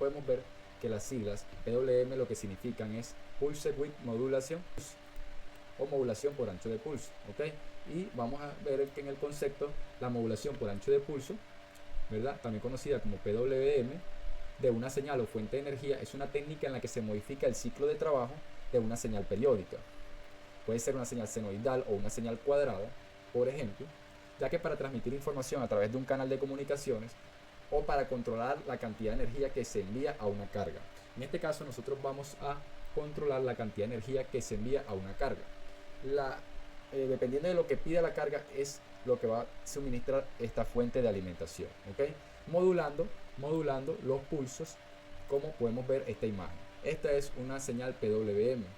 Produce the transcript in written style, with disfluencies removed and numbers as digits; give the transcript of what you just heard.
podemos ver que las siglas PWM lo que significan es Pulse Width Modulation o modulación por ancho de pulso, ¿ok? Y vamos a ver que en el concepto la modulación por ancho de pulso, ¿verdad?, también conocida como PWM, de una señal o fuente de energía, es una técnica en la que se modifica el ciclo de trabajo de una señal periódica. Puede ser una señal senoidal o una señal cuadrada, por ejemplo, ya que para transmitir información a través de un canal de comunicaciones o para controlar la cantidad de energía que se envía a una carga. En este caso nosotros vamos a controlar la cantidad de energía que se envía a una carga. Dependiendo de lo que pida la carga es lo que va a suministrar esta fuente de alimentación, ¿ok? Modulando los pulsos, como podemos ver esta imagen. Esta es una señal PWM,